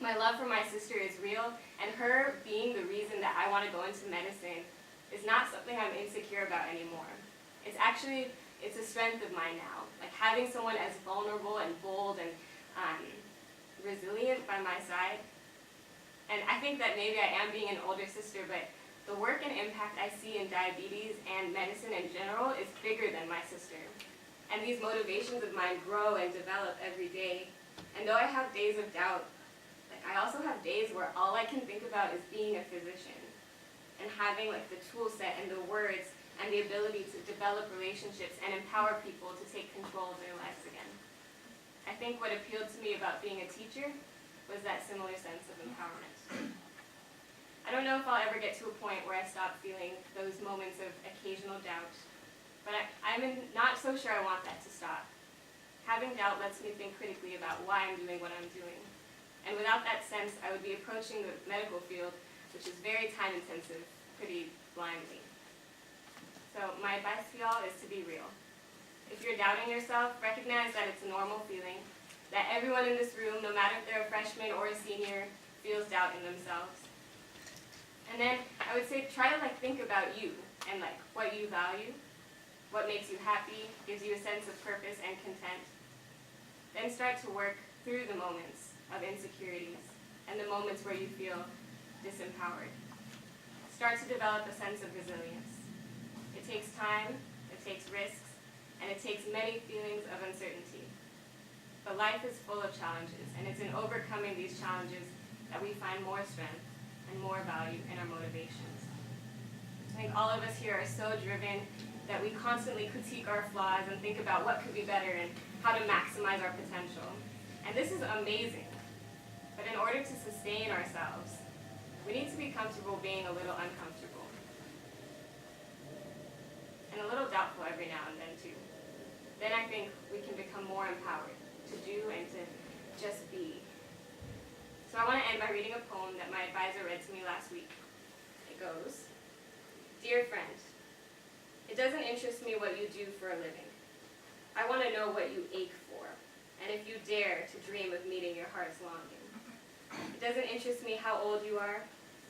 My love for my sister is real, and her being the reason that I want to go into medicine is not something I'm insecure about anymore. It's a strength of mine now. Like having someone as vulnerable and bold and resilient by my side. And I think that maybe I am being an older sister, but the work and impact I see in diabetes and medicine in general is bigger than my sister. And these motivations of mine grow and develop every day. And though I have days of doubt, I also have days where all I can think about is being a physician and having the tool set and the words and the ability to develop relationships and empower people to take control of their lives again. I think what appealed to me about being a teacher was that similar sense of empowerment. I don't know if I'll ever get to a point where I stop feeling those moments of occasional doubt, but I'm not so sure I want that to stop. Having doubt lets me think critically about why I'm doing what I'm doing. And without that sense, I would be approaching the medical field, which is very time-intensive, pretty blindly. So my advice to y'all is to be real. If you're doubting yourself, recognize that it's a normal feeling, that everyone in this room, no matter if they're a freshman or a senior, feels doubt in themselves. And then I would say try to think about you and what you value, what makes you happy, gives you a sense of purpose and content. Then start to work through the moments of insecurities and the moments where you feel disempowered. Start to develop a sense of resilience. It takes time, it takes risks, and it takes many feelings of uncertainty. But life is full of challenges, and it's in overcoming these challenges that we find more strength and more value in our motivations. I think all of us here are so driven that we constantly critique our flaws and think about what could be better and how to maximize our potential. And this is amazing. But in order to sustain ourselves, we need to be comfortable being a little uncomfortable. And a little doubtful every now and then too. Then I think we can become more empowered to do and to just be. So I want to end by reading a poem that my advisor read to me last week. It goes, "Dear friend, it doesn't interest me what you do for a living. I want to know what you ache for, and if you dare to dream of meeting your heart's longing. It doesn't interest me how old you are.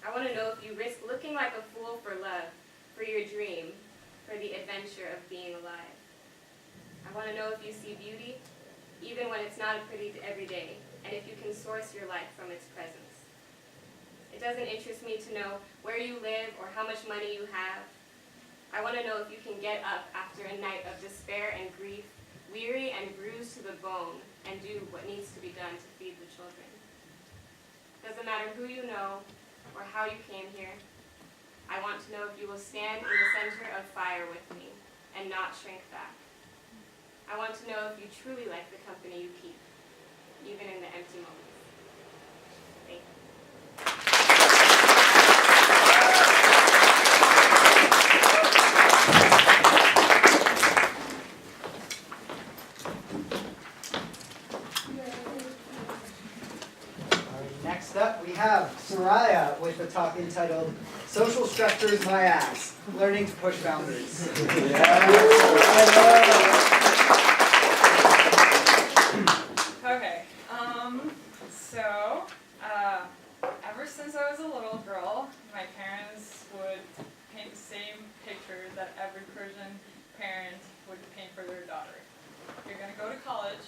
I want to know if you risk looking like a fool for love, for your dream, for the adventure of being alive. I want to know if you see beauty, even when it's not a pretty everyday, and if you can source your life from its presence. It doesn't interest me to know where you live or how much money you have. I want to know if you can get up after a night of despair and grief, weary and bruised to the bone, and do what needs to be done to feed the children. Doesn't matter who you know or how you came here. I want to know if you will stand in the center of fire with me and not shrink back. I want to know if you truly like the company you keep, even in the empty moments. Thank you. Next up, we have Soraya with the talk entitled "Social Structures My Ass: Learning to Push Boundaries." Okay, ever since I was a little girl, my parents would paint the same picture that every Persian parent would paint for their daughter. You're gonna go to college,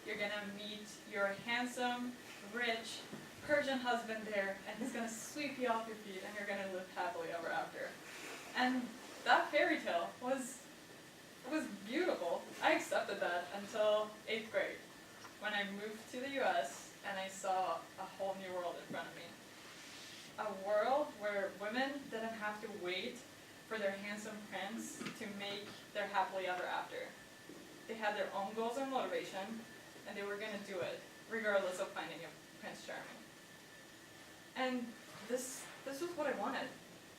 you're gonna meet your handsome, rich, Persian husband there, and he's gonna sweep you off your feet, and you're gonna live happily ever after. And that fairy tale was beautiful. I accepted that until 8th grade, when I moved to the US and I saw a whole new world in front of me. A world where women didn't have to wait for their handsome prince to make their happily ever after. They had their own goals and motivation, and they were gonna do it, regardless of finding a Prince Charming. And this was what I wanted.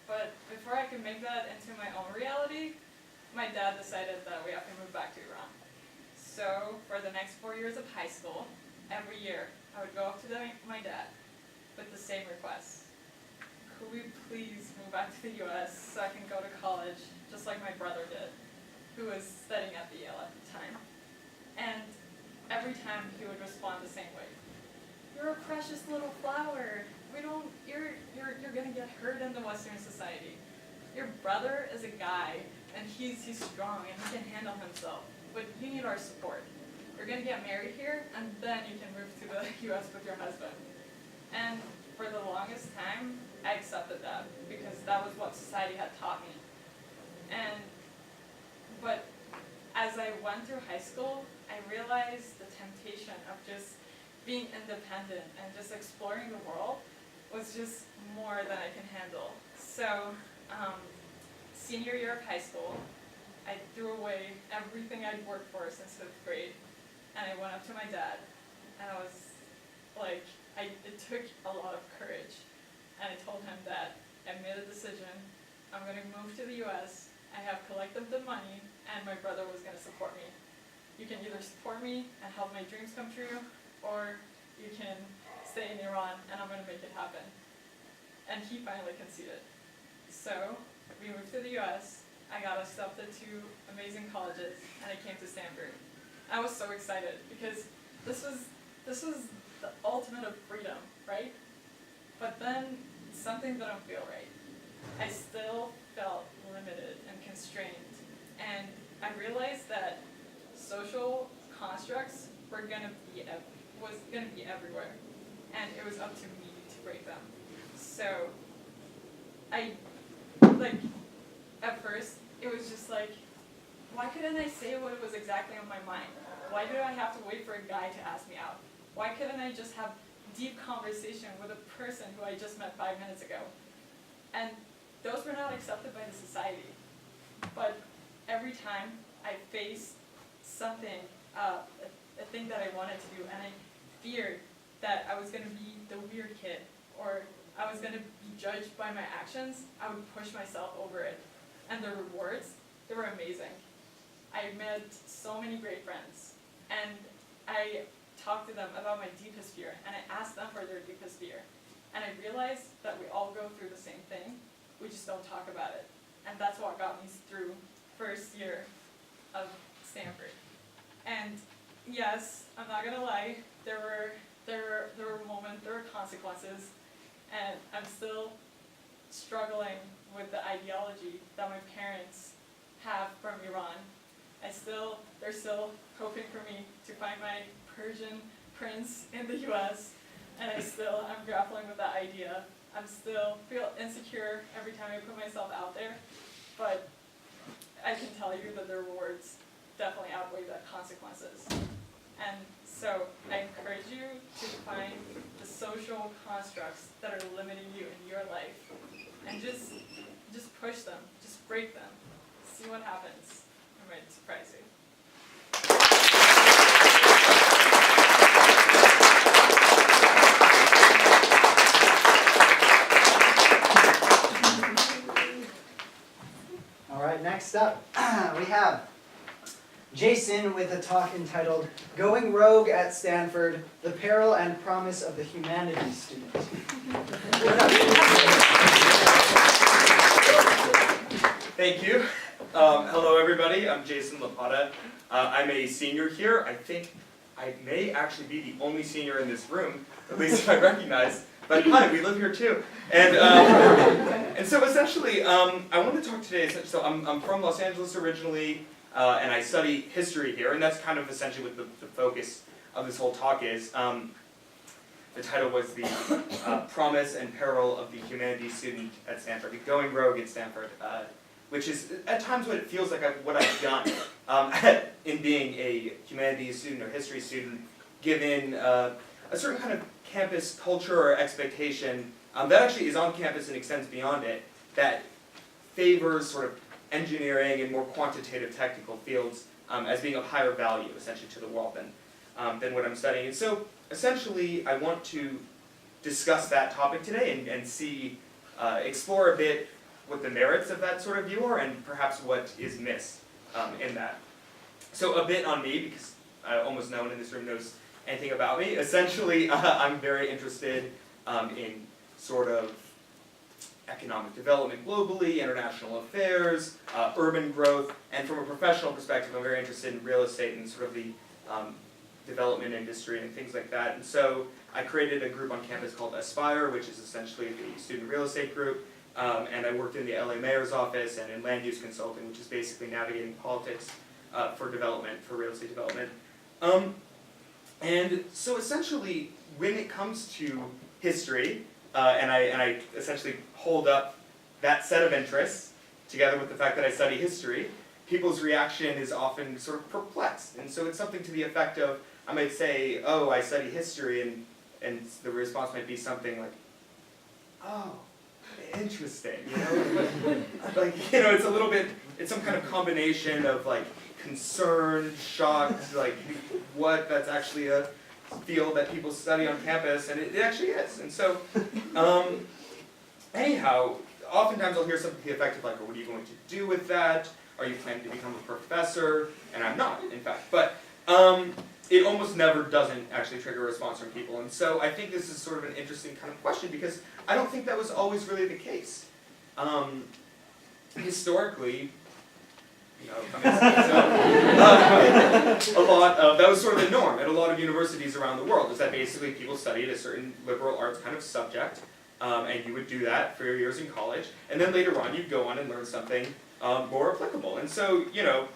But before I could make that into my own reality, my dad decided that we have to move back to Iran. So for the next 4 years of high school, every year I would go up to my dad with the same request. Could we please move back to the US so I can go to college, just like my brother did, who was studying at the Yale at the time. And every time he would respond the same way. you're a precious little flower. You're gonna get hurt in the Western society. Your brother is a guy, and he's strong, and he can handle himself, but you need our support. You're gonna get married here, and then you can move to the US with your husband. And for the longest time, I accepted that, because that was what society had taught me. But as I went through high school, I realized the temptation of just being independent and just exploring the world was just more than I can handle. So, senior year of high school, I threw away everything I'd worked for since 5th grade, and I went up to my dad, and I was like, it took a lot of courage, and I told him that I made a decision. I'm going to move to the US, I have collected the money, and my brother was going to support me. You can either support me and help my dreams come true, or you can stay in Iran, and I'm going to make it happen. And he finally conceded. So we moved to the US, I got accepted to amazing colleges, and I came to Stanford. I was so excited, because this was the ultimate of freedom, right? But then something didn't feel right. I still felt limited and constrained, and I realized that social constructs was gonna be everywhere, and it was up to me to break them. So at first, it was just like, why couldn't I say what was exactly on my mind? Why did I have to wait for a guy to ask me out? Why couldn't I just have deep conversation with a person who I just met 5 minutes ago? And those were not accepted by the society. But every time I faced something, a thing that I wanted to do, and I feared that I was going to be the weird kid, or I was going to be judged by my actions, I would push myself over it. And the rewards, they were amazing. I met so many great friends, and I talked to them about my deepest fear, and I asked them for their deepest fear. And I realized that we all go through the same thing, we just don't talk about it. And that's what got me through first year of Stanford. And yes, I'm not gonna lie, there were moments, there were consequences, and I'm still struggling with the ideology that my parents have from Iran. They're still hoping for me to find my Persian prince in the US, and I'm grappling with that idea. I'm still feel insecure every time I put myself out there, but I can tell you that the rewards definitely outweigh the consequences. And so I encourage you to find the social constructs that are limiting you in your life, and just push them, just break them, see what happens. I might surprise you. All right, next up, we have Jason with a talk entitled Going Rogue at Stanford, the Peril and Promise of the Humanities Student. Thank you. Hello, everybody. I'm Jason Lapata. I'm a senior here. I think I may actually be the only senior in this room, at least if I recognize. But hi, we live here too. And so essentially, I want to talk today. So I'm from Los Angeles originally, and I study history here, and that's kind of essentially what the focus of this whole talk is. The title was the Promise and Peril of the Humanities Student at Stanford, Going Rogue at Stanford, which is at times what it feels like what I've done in being a humanities student or history student, given a certain kind of campus culture or expectation that actually is on campus and extends beyond it, that favors sort of engineering and more quantitative technical fields as being of higher value, essentially, to the world than what I'm studying. And so, essentially, I want to discuss that topic today and see, explore a bit what the merits of that sort of view are and perhaps what is missed in that. So a bit on me, because almost no one in this room knows anything about me. Essentially, I'm very interested in sort of economic development globally, international affairs, urban growth, and from a professional perspective, I'm very interested in real estate and sort of the development industry and things like that. And so I created a group on campus called Aspire, which is essentially the student real estate group. And I worked in the LA Mayor's office and in land use consulting, which is basically navigating politics for development, for real estate development. And so essentially, when it comes to history, and I essentially hold up that set of interests together with the fact that I study history, people's reaction is often sort of perplexed. And so it's something to the effect of, I might say, oh, I study history, and the response might be something like, oh, interesting, you know? Like, you know, it's a little bit, it's some kind of combination of like concern, shocked, like what, that's actually a field that people study on campus, and it actually is. And so, anyhow, oftentimes I'll hear something to the effect of like, well, what are you going to do with that? Are you planning to become a professor? And I'm not, in fact. But it almost never doesn't actually trigger a response from people. And so I think this is sort of an interesting kind of question, because I don't think that was always really the case. Historically, you know, a lot of, that was sort of the norm at a lot of universities around the world, is that basically people studied a certain liberal arts kind of subject, and you would do that for your years in college, and then later on you'd go on and learn something more applicable. And so, you know,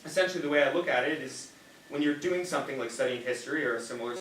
essentially the way I look at it is, when you're doing something like studying history or a similar